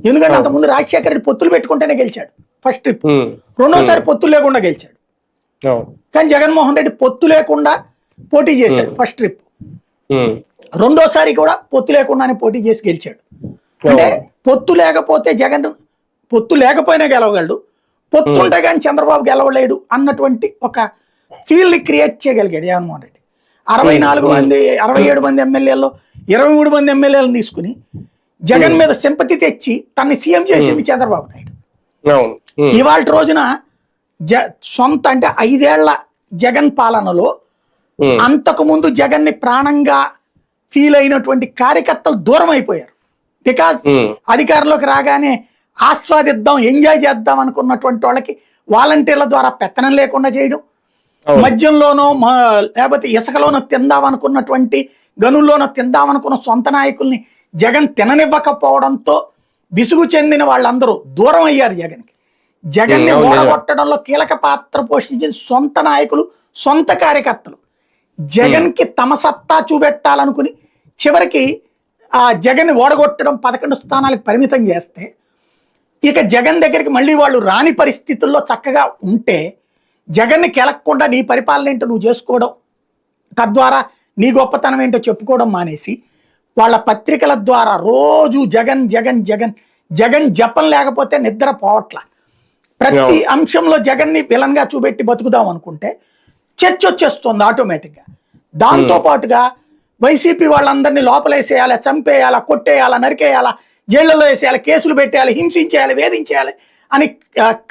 ఎందుకంటే అంతకుముందు రాజశేఖర రెడ్డి పొత్తులు పెట్టుకుంటేనే గెలిచాడు ఫస్ట్ ట్రిప్. రెండోసారి పొత్తులు లేకుండా గెలిచాడు. కానీ జగన్మోహన్ రెడ్డి పొత్తు లేకుండా పోటీ చేశాడు ఫస్ట్ ట్రిప్. రెండోసారి కూడా పొత్తు లేకుండానే పోటీ చేసి గెలిచాడు. అంటే పొత్తు లేకపోతే జగన్ పొత్తు లేకపోయినా గెలవగలడు, పొత్తు ఉంటే కానీ చంద్రబాబు గెలవలేడు అన్నటువంటి ఒక ఫీల్ ని క్రియేట్ చేయగలిగాడు జగన్మోహన్ రెడ్డి. 67 మంది ఎమ్మెల్యేల్లో 23 మంది ఎమ్మెల్యేలను తీసుకుని జగన్ మీద సింపతి తెచ్చి తనని సీఎం చేసింది చంద్రబాబు నాయుడు. ఇవాళ రోజున సొంత అంటే 5 ఏళ్ల జగన్ పాలనలో అంతకు ముందు జగన్ ని ప్రాణంగా ఫీల్ అయినటువంటి కార్యకర్తలు దూరం అయిపోయారు. బికాజ్ అధికారంలోకి రాగానే ఆస్వాదిద్దాం, ఎంజాయ్ చేద్దాం అనుకున్నటువంటి వాళ్ళకి వాలంటీర్ల ద్వారా పెత్తనం లేకుండా చేయడం, మద్యంలోనో లేకపోతే ఇసుకలోనో తిందాం అనుకున్నటువంటి గనుల్లోనో తిందాం అనుకున్న సొంత నాయకుల్ని జగన్ తిననివ్వకపోవడంతో విసుగు చెందిన వాళ్ళందరూ దూరం అయ్యారు జగన్కి. జగన్ని ఓడగొట్టడంలో కీలక పాత్ర పోషించిన సొంత నాయకులు, సొంత కార్యకర్తలు జగన్కి తమ సత్తా చూపెట్టాలనుకుని చివరికి ఆ జగన్ని ఓడగొట్టడం 11 స్థానాలకు పరిమితం చేస్తే, ఇక జగన్ దగ్గరికి మళ్ళీ వాళ్ళు రాని పరిస్థితుల్లో చక్కగా ఉంటే జగన్ని కెలక్కుండా నీ పరిపాలన ఏంటో నువ్వు చేసుకోవడం, తద్వారా నీ గొప్పతనం ఏంటో చెప్పుకోవడం మానేసి వాళ్ళ పత్రికల ద్వారా రోజు జగన్ జగన్ జగన్ జగన్ జపం లేకపోతే నిద్ర పోవట్ల, ప్రతి అంశంలో జగన్ని విలన్గా చూపెట్టి బతుకుదాం అనుకుంటే చర్చ వచ్చేస్తుంది ఆటోమేటిక్గా. దాంతో పాటుగా వైసీపీ వాళ్ళందరినీ లోపలేసేయాలి, చంపేయాలా, కొట్టేయాలా, నరికేయాలా, జైళ్ళలో వేసేయాలి, కేసులు పెట్టేయాలి, హింసించేయాలి, వేధించేయాలి అని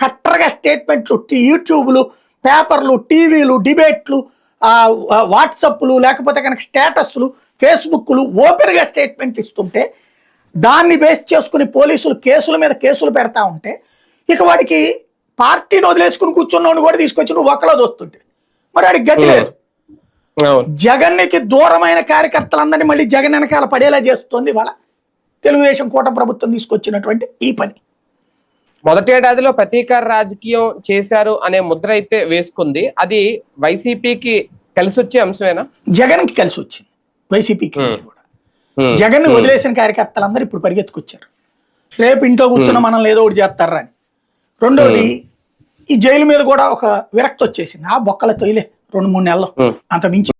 కట్టరగా స్టేట్మెంట్లు, యూట్యూబ్లు, పేపర్లు, టీవీలు, డిబేట్లు, వాట్సప్లు, లేకపోతే కనుక స్టేటస్లు, ఫేస్బుక్లు ఓపెన్గా స్టేట్మెంట్లు ఇస్తుంటే దాన్ని బేస్ చేసుకుని పోలీసులు కేసుల మీద కేసులు పెడతా ఉంటే ఇక వాడికి పార్టీని వదిలేసుకుని కూర్చున్నవాడిని కూడా తీసుకొచ్చి నువ్వు ఒక్కలో దోస్తుంటే మరి వాడికి గతి లేదు. జగన్కి దూరమైన కార్యకర్తలందరినీ మళ్ళీ జగన్ వెనకాల పడేలా చేస్తుంది వాళ్ళ తెలుగుదేశం కూటమి ప్రభుత్వం తీసుకొచ్చినటువంటి ఈ పని. మొదటేడాదిలో ప్రతీకార రాజకీయం చేశారు అనే ముద్ర అయితే వేసుకుంది. అది వైసీపీకి కలిసి వచ్చే అంశమేనా? జగన్కి కలిసి వచ్చింది, వైసీపీకి కూడా. జగన్ ని వదిలేసిన కార్యకర్తలందరూ ఇప్పుడు పరిగెత్తుకొచ్చారు, రేపు ఇంట్లో కూర్చున్న మనల్ని ఏదో ఒకటి చేస్తారా అని. రెండోది ఈ జైలు మీద కూడా ఒక విరక్తి వచ్చేసింది. ఆ బొక్కల తొయిలే 2-3 నెలలు అంత మించి